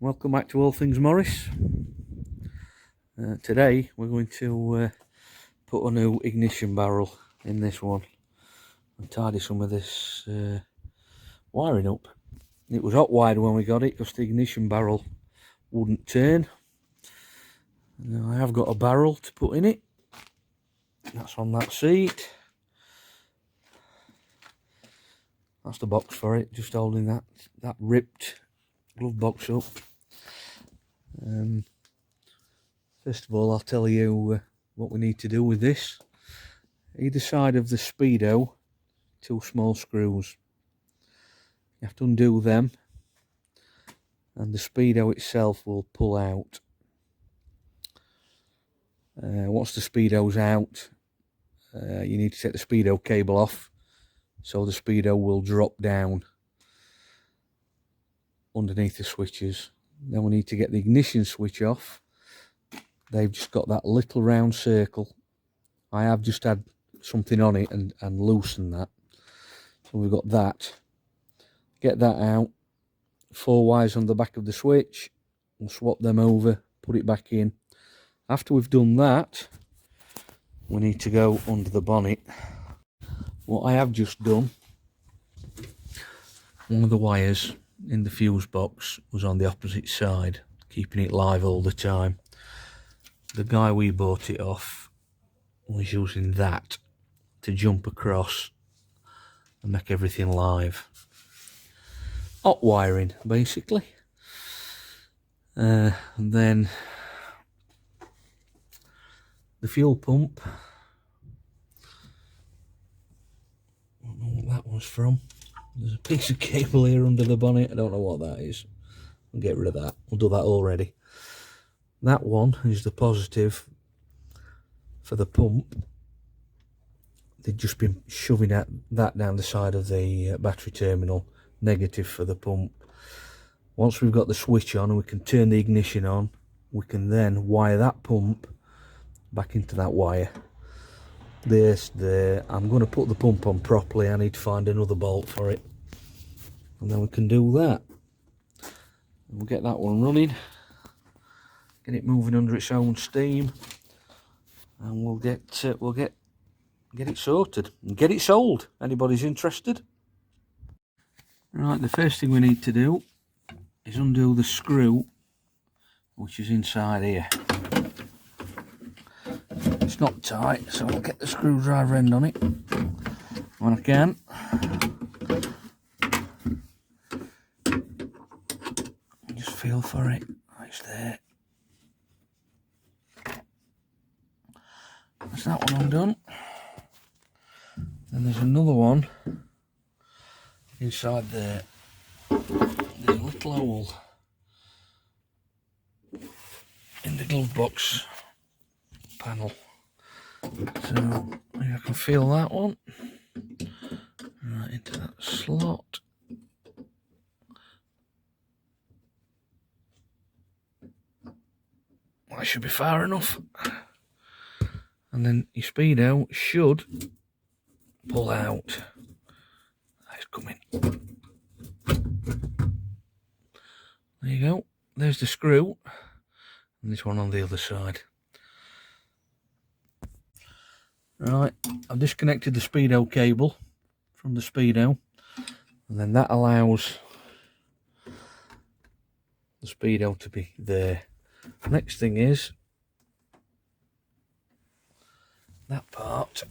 Welcome back to All Things Morris. Today we're going to put a new ignition barrel in this one and tidy some of this wiring up. It was hot wired when we got it because the ignition barrel wouldn't turn. Now I have got a barrel to put in it. That's on that seat. That's the box for it, just holding that ripped glove box up. First of all, I'll tell you what we need to do with this. Either side of the speedo, 2 small screws. You have to undo them, and the speedo itself will pull out. Once the speedo's out, you need to take the speedo cable off, so the speedo will drop down underneath the switches. Then we need to get the ignition switch off. They've just got that little round circle. I have just had something on it and loosened that. So we've got that. Get that out. 4 wires on the back of the switch. We'll swap them over, put it back in. After we've done that, we need to go under the bonnet. What I have just done, one of the wires in the fuse box was on the opposite side, keeping it live all the time. The guy we bought it off was using that to jump across and make everything live. Hot wiring, basically. And then the fuel pump. I don't know what that was from. There's a piece of cable here under the bonnet. I don't know what that is. We'll get rid of that. We'll do that already. That one is the positive for the pump. They've just been shoving that down the side of the battery terminal. Negative for the pump. Once we've got the switch on and we can turn the ignition on, we can then wire that pump back into that wire. I'm going to put the pump on properly. I need to find another bolt for it, and then we can do that. We'll get that one running, get it moving under its own steam, and we'll get it sorted and get it sold. Anybody's interested? Right, the first thing we need to do is undo the screw which is inside here. It's not tight, so I'll get the screwdriver end on it when I can. Just feel for it. It's there. That's that one undone. Then there's another one inside there. There's a little hole in the glove box panel. So I can feel that one right into that slot. That should be far enough. And then your speedo should pull out. It's coming. There you go. There's the screw, and this one on the other side. Right, I've disconnected the speedo cable from the speedo, and then that allows the speedo to be there. Next thing is that part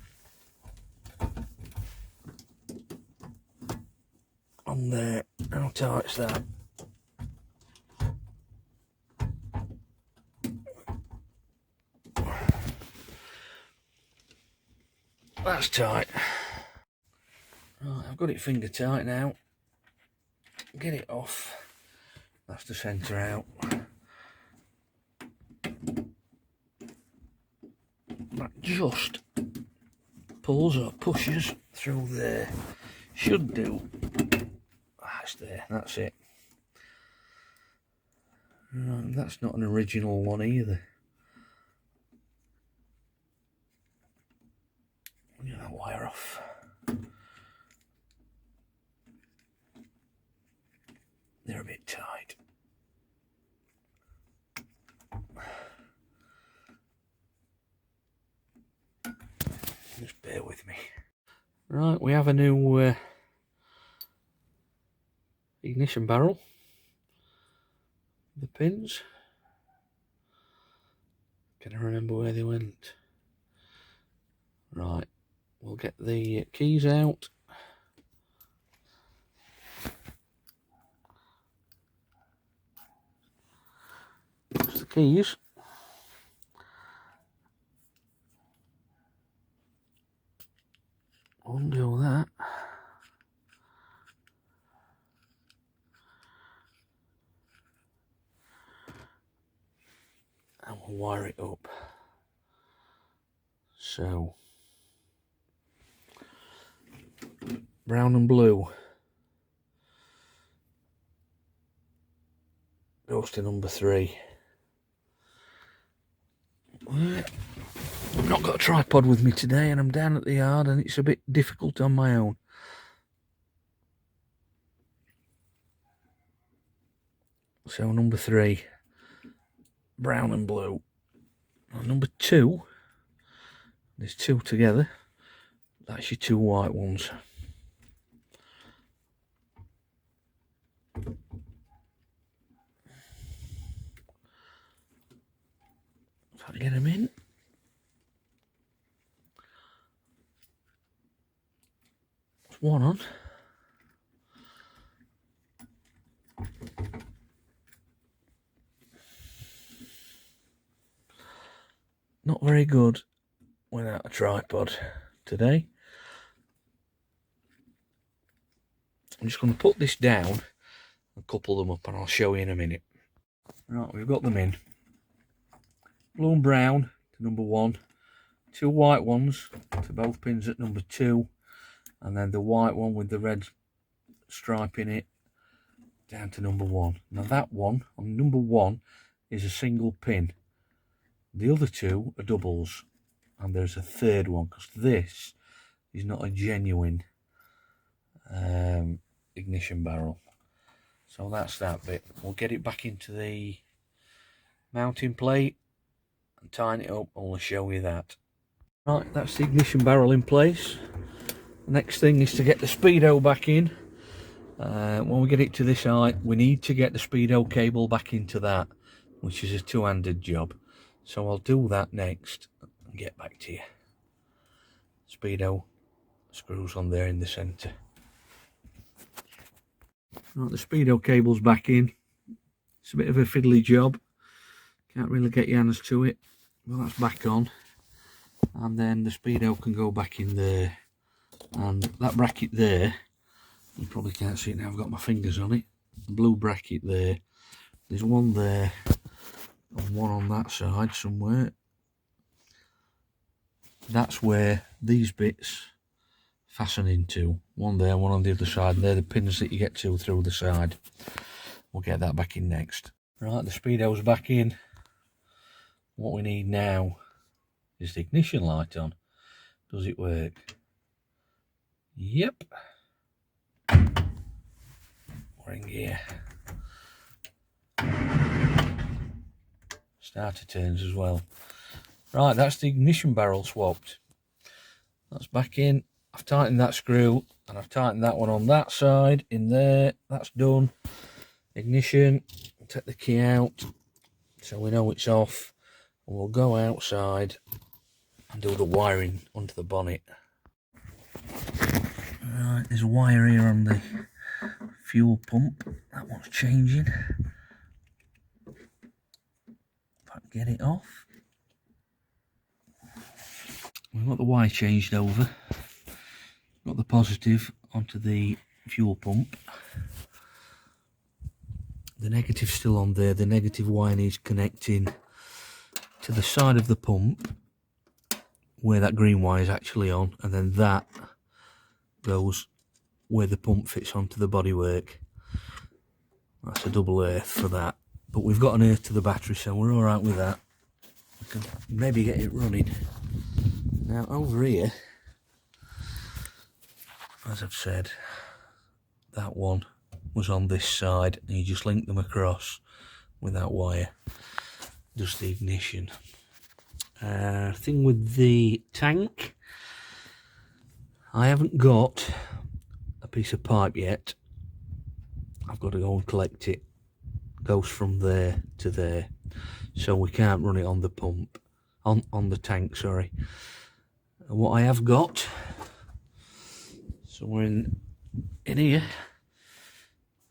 on there. How tight's that? That's tight. Right, I've got it finger tight now. Get it off. That's the centre out. That just pulls or pushes through there. Should do. That's there. That's it. Right, that's not an original one either. Get that wire off. They're a bit tight. Just bear with me. Right, we have a new ignition barrel. The pins. Can I remember where they went? Right, we'll get the keys out. There's the keys. Undo that. And we'll wire it up. So, brown and blue goes to number 3. I've not got a tripod with me today, and I'm down at the yard, and it's a bit difficult on my own. So number 3, brown and blue. And number 2, there's 2 together. That's your 2 white ones. If I get them in. There's one on. Not very good without a tripod today. I'm just going to put this down and couple them up, and I'll show you in a minute. Right, we've got them in. Blue and brown to number 1, 2 white ones to both pins at number 2, and then the white one with the red stripe in it down to number 1. Now that one on number 1 is a single pin. The other 2 are doubles, and there's a 3rd one because this is not a genuine ignition barrel. So that's that bit. We'll get it back into the mounting plate and tighten it up, and we'll show you that. Right, that's the ignition barrel in place. The next thing is to get the speedo back in. When we get it to this height, we need to get the speedo cable back into that, which is a 2-handed job. So I'll do that next and get back to you. Speedo screws on there in the centre. Right, the speedo cable's back in. It's a bit of a fiddly job. Can't really get your hands to it. Well, that's back on. And then the speedo can go back in there. And that bracket there, you probably can't see it now, I've got my fingers on it. The blue bracket there. There's one there and one on that side somewhere. That's where these bits fasten into. One there, one on the other side, and they're the pins that you get to through the side. We'll get that back in next. Right, the speedo's back in. What we need now is the ignition light on. Does it work? Yep. We're in gear. Starter turns as well. Right, that's the ignition barrel swapped. That's back in. I've tightened that screw, and I've tightened that one on that side in there. That's done. Ignition. Take the key out so we know it's off, and we'll go outside and do the wiring under the bonnet. Right, there's a wire here on the fuel pump. That one's changing. If I can get it off. We've got the wire changed over. Got the positive onto the fuel pump. The negative's still on there. The negative wire needs connecting to the side of the pump where that green wire is actually on, and then that goes where the pump fits onto the bodywork. That's a double earth for that, but we've got an earth to the battery, so we're all right with that. We can maybe get it running. Now over here, as I've said, that one was on this side, and you just link them across with that wire. Just the ignition. Thing with the tank, I haven't got a piece of pipe yet. I've got to go and collect it. Goes from there to there, so we can't run it on the pump, on the tank, sorry. And what I have got somewhere in here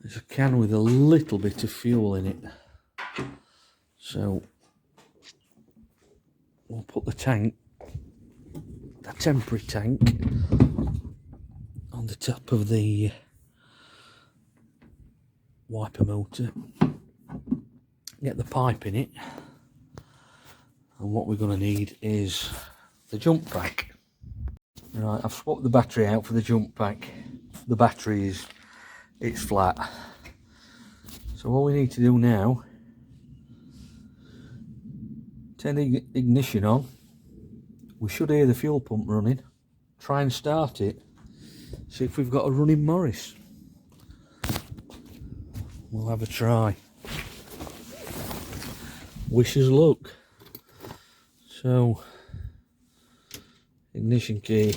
is a can with a little bit of fuel in it. So we'll put the tank, the temporary tank, on the top of the wiper motor, get the pipe in it, and what we're going to need is the jump pack. Right, I've swapped the battery out for the jump pack. The battery it's flat, so all we need to do now, turn the ignition on. We should hear the fuel pump running. Try and start it, see if we've got a running Morris. We'll have a try. Wish us luck. So, ignition key.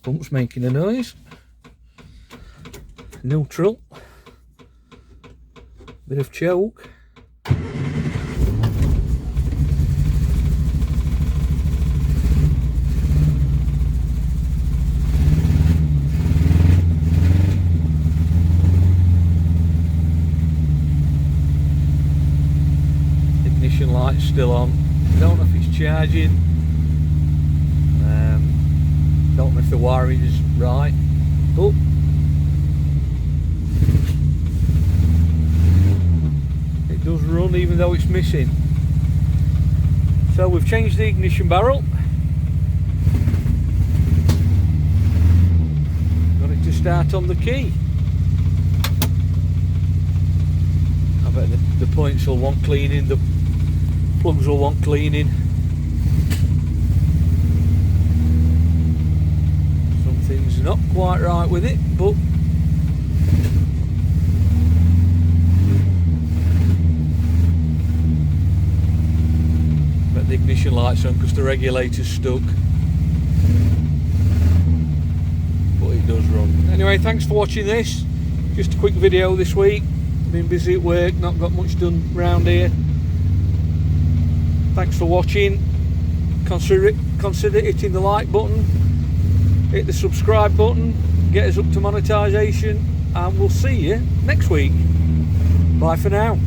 Pump's making a noise. Neutral. Bit of choke. Light's still on. Don't know if it's charging. Don't know if the wiring is right. Oh, it does run even though it's missing. So we've changed the ignition barrel. Got it to start on the key. I bet the points will want cleaning. The plugs will want cleaning. Something's not quite right with it, but the ignition light's on because the regulator's stuck. But it does run. Anyway, thanks for watching this. Just a quick video this week. Been busy at work, not got much done round here. Thanks for watching. Consider hitting the like button, hit the subscribe button, get us up to monetisation, and we'll see you next week. Bye for now.